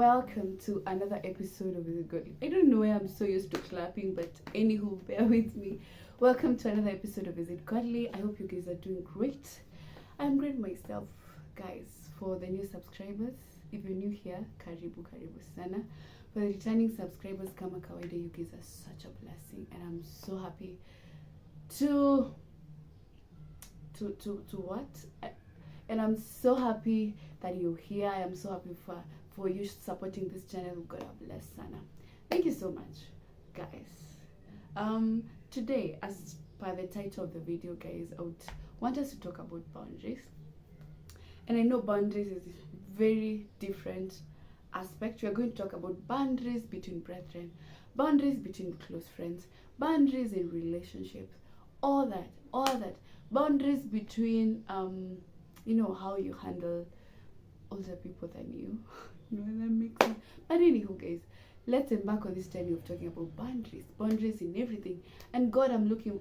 welcome to another episode of Is It Godly? I don't know why I'm so used to clapping, but anywho, bear with me. Welcome to another episode of Is It Godly? I hope you guys are doing great. I'm great myself, guys. For the new subscribers, if you're new here, karibu sana. For the returning subscribers, kama kawaida, you guys are such a blessing, and I'm so happy to what? And I'm so happy that you're here. I am so happy for you supporting this channel. God bless sana. Thank you so much, guys. Today, as per the title of the video, guys, I would want us to talk about boundaries. And I know boundaries is a very different aspect. We are going to talk about boundaries between brethren, boundaries between close friends, boundaries in relationships, all that. Boundaries between how you handle older people than you. That makes sense. But anywho, guys, let's embark on this journey of talking about boundaries in everything. And guys, I'm looking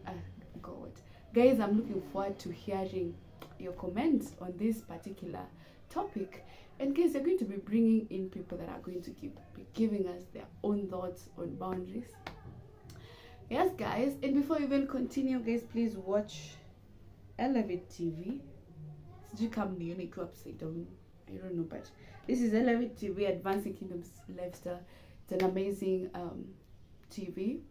forward to hearing your comments on this particular topic. And guys, you're going to be bringing in people that are going to be giving us their own thoughts on boundaries. Yes, guys. And before we even continue, guys, please watch Elevate TV. Did you come near me upside down? I don't know, but this is Elevate TV, Advancing Kingdom's Lifestyle. It's an amazing TV.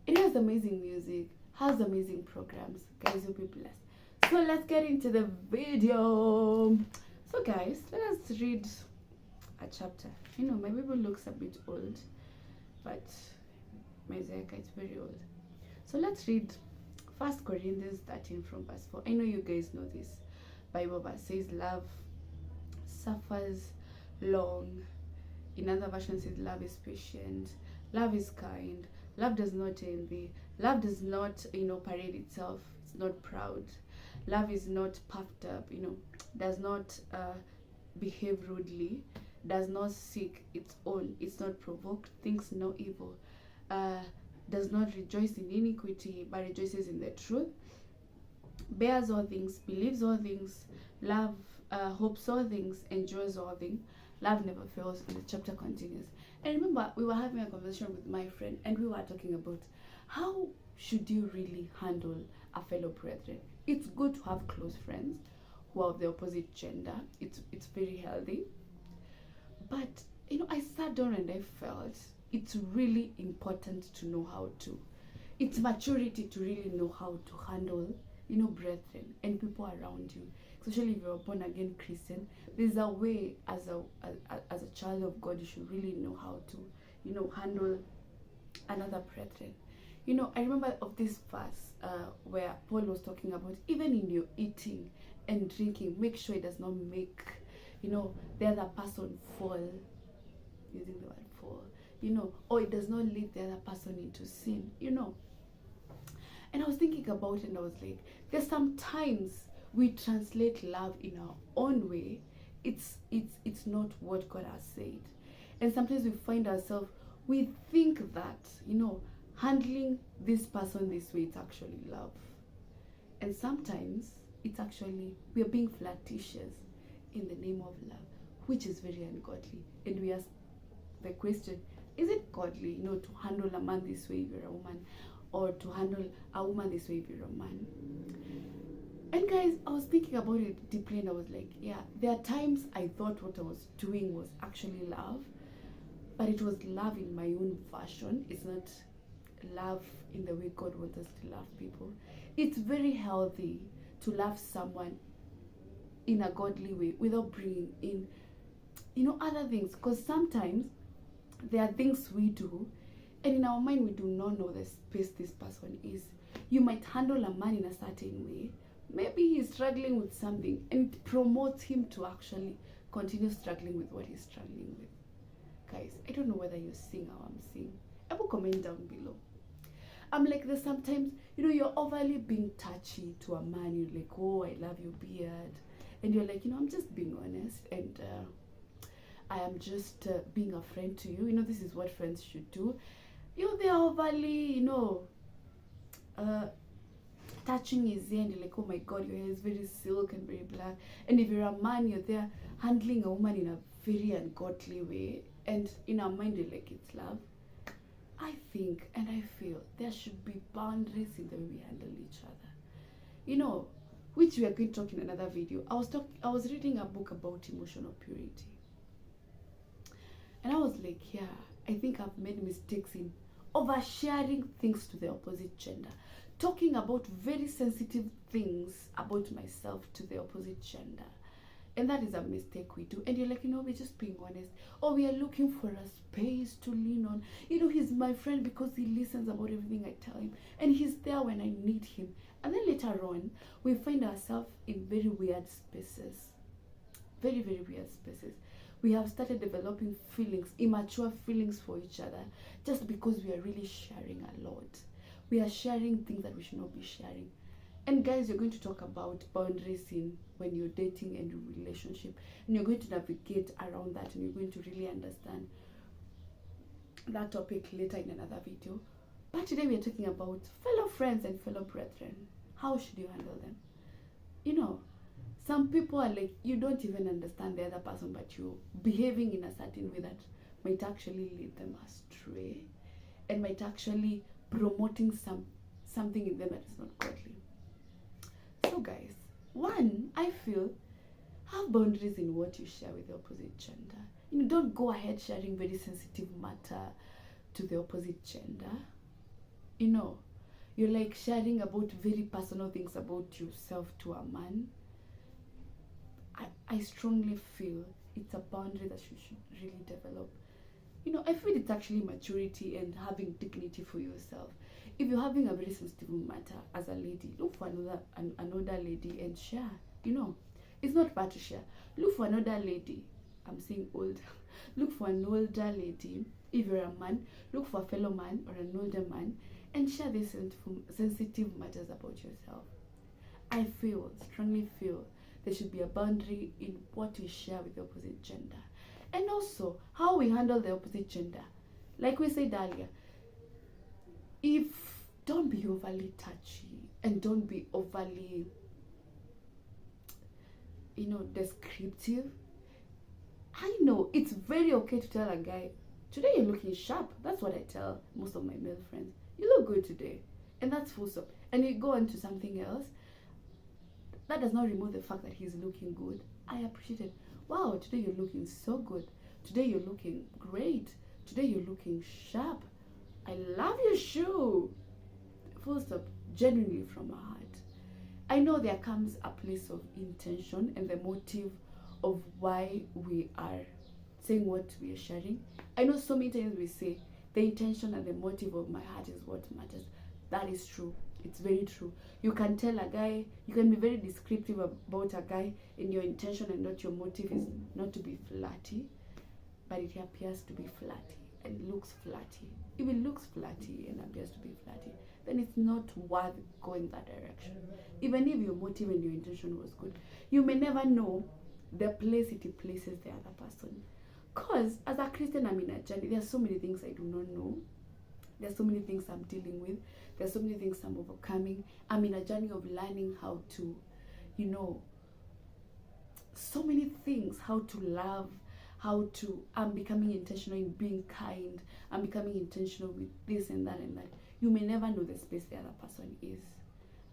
It has amazing music, has amazing programs. Guys, you'll be blessed. So let's get into the video. So guys, let us read a chapter. My Bible looks a bit old, but my Zeka is very old. So let's read 1 Corinthians 13 from verse 4. I know you guys know this Bible verse. Says love suffers long. In other versions says love is patient, love is kind, love does not envy, love does not parade itself, it's not proud, love is not puffed up, does not behave rudely, does not seek its own, it's not provoked, thinks no evil, does not rejoice in iniquity, but rejoices in the truth, bears all things, believes all things, love hopes all things, endures all things. Love never fails. And the chapter continues. And remember, we were having a conversation with my friend, and we were talking about how should you really handle a fellow brethren. It's good to have close friends who are of the opposite gender. It's very healthy. But I sat down and I felt it's really important to know how to. It's maturity to really know how to handle brethren and people around you, especially if you're a born again Christian. There's a way as a child of God you should really know how to handle another brethren. I remember of this verse where Paul was talking about even in your eating and drinking, make sure it does not make the other person fall, using the word fall, or it does not lead the other person into sin, And I was thinking about it and I was like, there's sometimes we translate love in our own way. It's not what God has said. And sometimes we find ourselves, we think that, handling this person this way, it's actually love. And sometimes it's actually, we are being flirtatious in the name of love, which is very ungodly. And we ask the question, is it godly, to handle a man this way if you're a woman? Or to handle a woman this way if you're a man? And guys, I was thinking about it deeply and I was like, yeah, there are times I thought what I was doing was actually love, but it was love in my own fashion. It's not love in the way God wants us to love people. It's very healthy to love someone in a godly way without bringing in, other things. Because sometimes there are things we do and in our mind we do not know the space this person is. You might handle a man in a certain way. Maybe he's struggling with something and it promotes him to actually continue struggling with what he's struggling with. Guys, I don't know whether you're seeing how I'm seeing. I will comment down below. I'm like, there's sometimes, you're overly being touchy to a man. You're like, oh, I love your beard. And you're like, I'm just being honest. And I am just being a friend to you. This is what friends should do. They're overly, touching his hair and you're like, oh my god, your hair is very silk and very black. And if you're a man, you're there handling a woman in a very ungodly way, and in our mind you're like, it's love. I think and I feel there should be boundaries in the way we handle each other. You know, which we are going to talk in another video. I was reading a book about emotional purity. And I was like, yeah, I think I've made mistakes in oversharing things to the opposite gender. Talking about very sensitive things about myself to the opposite gender. And that is a mistake we do. And you're like, you know, we're just being honest. Or we are looking for a space to lean on. You know, he's my friend because he listens about everything I tell him. And he's there when I need him. And then later on, we find ourselves in very weird spaces. Very, very weird spaces. We have started developing feelings, immature feelings for each other, just because we are really sharing a lot. We are sharing things that we should not be sharing. And guys, you're going to talk about boundaries in when you're dating and your relationship, and you're going to navigate around that, and you're going to really understand that topic later in another video. But today we are talking about fellow friends and fellow brethren. How should you handle them? You know, some people are like, you don't even understand the other person, but you're behaving in a certain way that might actually lead them astray and might actually promoting something in them that is not godly. So guys, one, I feel, have boundaries in what you share with the opposite gender. You know, don't go ahead sharing very sensitive matter to the opposite gender. You know, you're like sharing about very personal things about yourself to a man. I strongly feel it's a boundary that you should really develop. You know, I feel it's actually maturity and having dignity for yourself. If you're having a very sensitive matter as a lady, look for another lady and share. You know, it's not bad to share. Look for another lady. I'm saying old. Look for an older lady. If you're a man, look for a fellow man or an older man and share these sensitive matters about yourself. I strongly feel, there should be a boundary in what we share with the opposite gender. And also, how we handle the opposite gender. Like we said earlier, don't be overly touchy and don't be overly, you know, descriptive. I know it's very okay to tell a guy, today you're looking sharp. That's what I tell most of my male friends. You look good today. And that's full stop. And you go on to something else. That does not remove the fact that he's looking good. I appreciate it. Wow, today you're looking so good. Today you're looking great. Today you're looking sharp. I love your shoe. Full stop. Genuinely from my heart. I know there comes a place of intention and the motive of why we are saying what we are sharing. I know so many times we say the intention and the motive of my heart is what matters. That is true. It's very true. You can tell a guy, you can be very descriptive about a guy, and your intention and not your motive is not to be flirty, but it appears to be flirty and looks flirty. If it looks flirty and appears to be flirty, then it's not worth going that direction. Even if your motive and your intention was good, you may never know the place it places the other person. Because as a Christian, I'm in a journey. There are so many things I do not know. There's so many things I'm dealing with. There's so many things I'm overcoming. I'm in a journey of learning how to, you know, so many things, how to love, I'm becoming intentional in being kind. I'm becoming intentional with this and that and that. You may never know the space the other person is.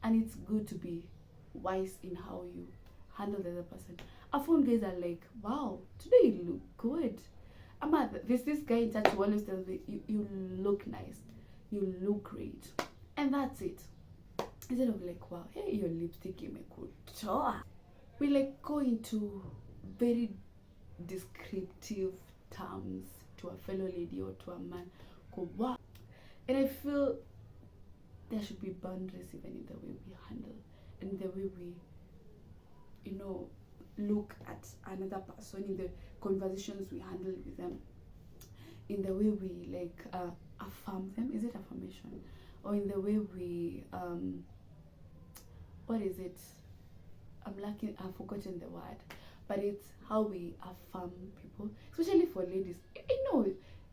And it's good to be wise in how you handle the other person. I found guys are like, wow, today you look good. There's this guy in church who always tells me, you look nice, you look great, and that's it. Instead of like, wow, hey, your lipstick gave me good job. We like go into very descriptive terms to a fellow lady or to a man. Go, wow. And I feel there should be boundaries even in the way we handle and the way we, you know, look at another person, in the conversations we handle with them, in the way we like affirm them. Is it affirmation? Or in the way we what is it? I've forgotten the word, but it's how we affirm people, especially for ladies. You know,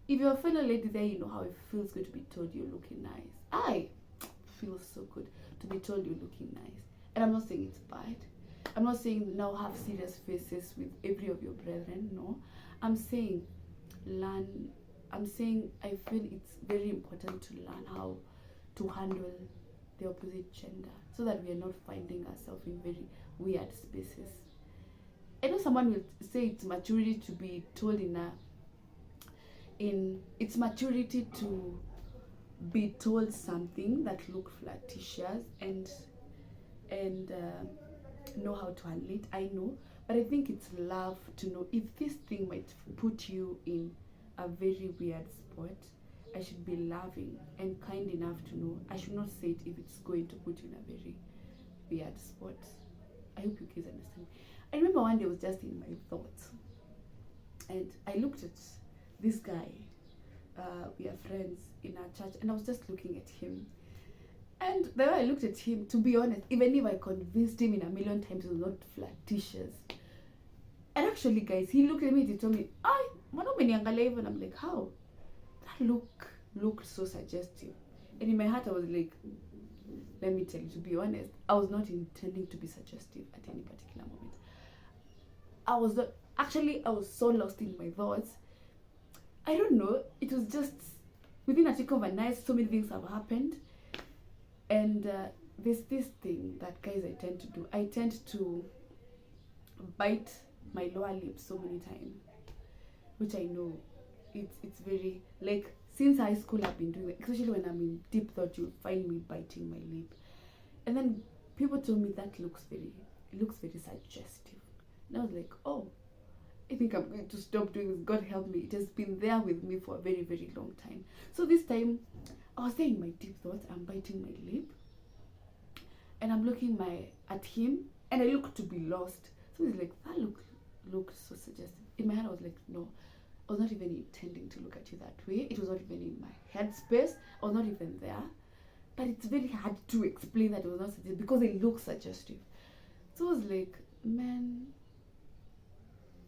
if you're a fellow lady there, you know how it feels good to be told you're looking nice. feels so good to be told you're looking nice. And I'm not saying it's bad. I'm not saying now have serious faces with every of your brethren. No, I'm saying learn. I'm saying I feel it's very important to learn how to handle the opposite gender, so that we are not finding ourselves in very weird spaces. I know someone will say it's maturity to be told it's maturity to be told something that look flirtatious and know how to handle it. I know, but I think it's love to know if this thing might put you in a very weird spot. I should be loving and kind enough to know I should not say it if it's going to put you in a very weird spot. I hope you guys understand. I remember one day I was just in my thoughts and I looked at this guy. We are friends in our church, and I was just looking at him. And the way I looked at him, to be honest, even if I convinced him in a million times it was not flirtatious. And actually, guys, he looked at me and he told me, and I'm like, how? That looked so suggestive. And in my heart, I was like, let me tell you, to be honest, I was not intending to be suggestive at any particular moment. I was so lost in my thoughts. I don't know, it was just within a tick of an eye, so many things have happened. And there's this thing that, guys, I tend to do. I tend to bite my lower lip so many times, which I know it's very, like, since high school I've been doing it, especially when I'm in deep thought, you'll find me biting my lip. And then people told me that looks very suggestive. And I was like, oh, I think I'm going to stop doing this. God help me. It has been there with me for a very, very long time. So this time, I was there in my deep thoughts. I'm biting my lip. And I'm looking at him. And I look to be lost. So he's like, that looked so suggestive. In my head, I was like, no. I was not even intending to look at you that way. It was not even in my headspace. I was not even there. But it's very hard to explain that it was not suggestive because it looks suggestive. So I was like, man,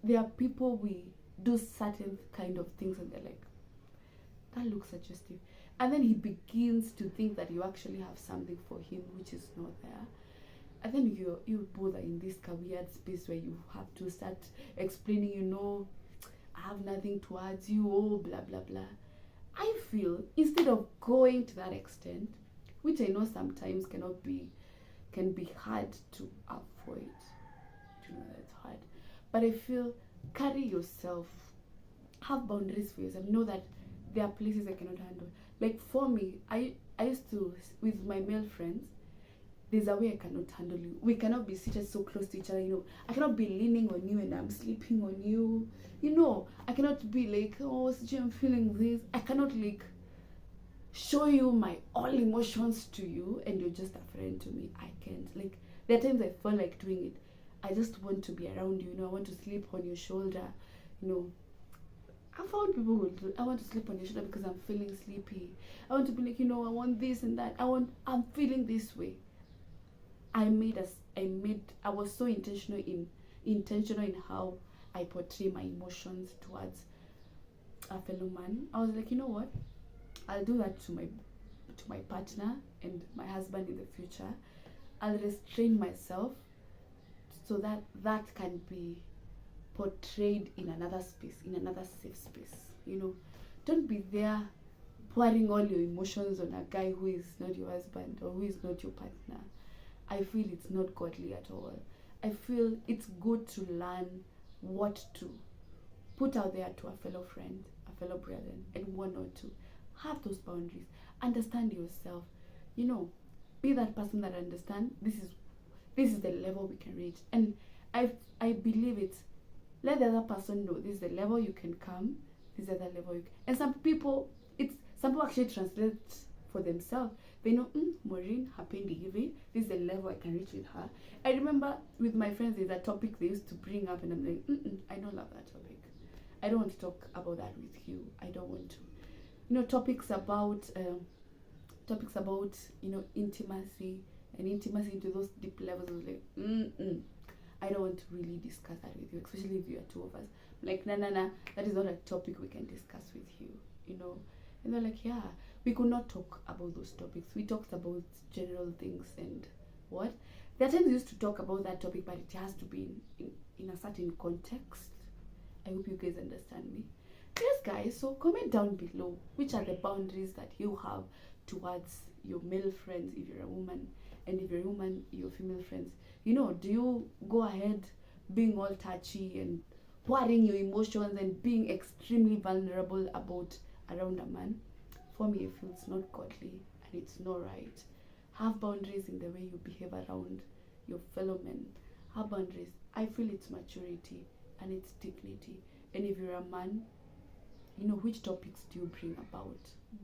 there are people we do certain kind of things and they're like, that looks suggestive. And then he begins to think that you actually have something for him which is not there. And then you both are in this weird space where you have to start explaining, I have nothing towards you, oh, blah, blah, blah. I feel instead of going to that extent, which I know sometimes can be hard to avoid. That's hard. But I feel carry yourself, have boundaries for yourself. Know that there are places I cannot handle. Like for me, I used to, with my male friends, there's a way I cannot handle you. We cannot be seated so close to each other, I cannot be leaning on you and I'm sleeping on you. I cannot be like, oh, I'm feeling this. I cannot show you my all emotions to you and you're just a friend to me. I can't. There are times I feel like doing it. I just want to be around you, I want to sleep on your shoulder, I found people who do, I want to sleep on your shoulder because I'm feeling sleepy. I want to be like, I want this and that. I'm feeling this way. I was so intentional in how I portray my emotions towards a fellow man. I was like, you know what? I'll do that to my partner and my husband in the future. I'll restrain myself so that can be portrayed in another space, in another safe space. Don't be there pouring all your emotions on a guy who is not your husband or who is not your partner. I feel it's not godly at all. I feel it's good to learn what to put out there to a fellow friend, a fellow brother, and what not to. Have those boundaries. Understand yourself. Be that person that understands this is the level we can reach. And I believe it's let the other person know this is the level you can come, this is the level you can. And some people actually translate for themselves. They know, Maureen, happy giving, this is the level I can reach with her. I remember with my friends, there's a topic they used to bring up, and I'm like, I don't love that topic. I don't want to talk about that with you. I don't want to. Topics about intimacy and intimacy into those deep levels. I was like, I don't want to really discuss that with you, especially if you are two of us. Like, nah, that is not a topic we can discuss with you, And they're like, yeah, we could not talk about those topics. We talked about general things and what. There are times we used to talk about that topic, but it has to be in a certain context. I hope you guys understand me. Yes, guys, so comment down below which are the boundaries that you have towards your male friends if you're a woman, and if you're a woman, your female friends. You know, do you go ahead being all touchy and pouring your emotions and being extremely vulnerable about around a man? For me, I feel it's not godly and it's not right. Have boundaries in the way you behave around your fellow men. Have boundaries. I feel it's maturity and it's dignity. And if you're a man, you know, which topics do you bring about?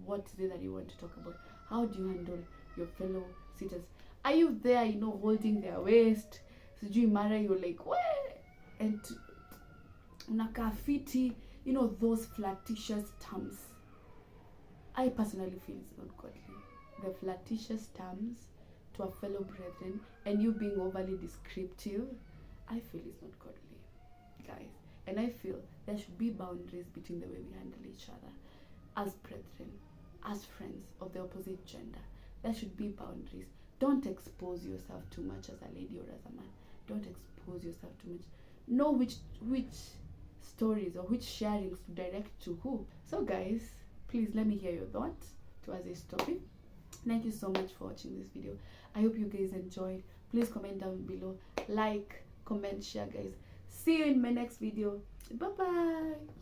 What is it that you want to talk about? How do you handle your fellow sitters? Are you there, you know, holding their waist? Sijui mara you're like, what? And unakaa fiti, you know, those flirtatious terms. I personally feel it's not godly. The flirtatious terms to a fellow brethren and you being overly descriptive, I feel it's not godly, guys. And I feel there should be boundaries between the way we handle each other as brethren, as friends of the opposite gender. There should be boundaries. Don't expose yourself too much as a lady or as a man. Don't expose yourself too much. Know which stories or which sharings to direct to who. So guys, please let me hear your thoughts towards this topic. Thank you so much for watching this video. I hope you guys enjoyed. Please comment down below, like, comment, share, guys. See you in my next video. Bye bye.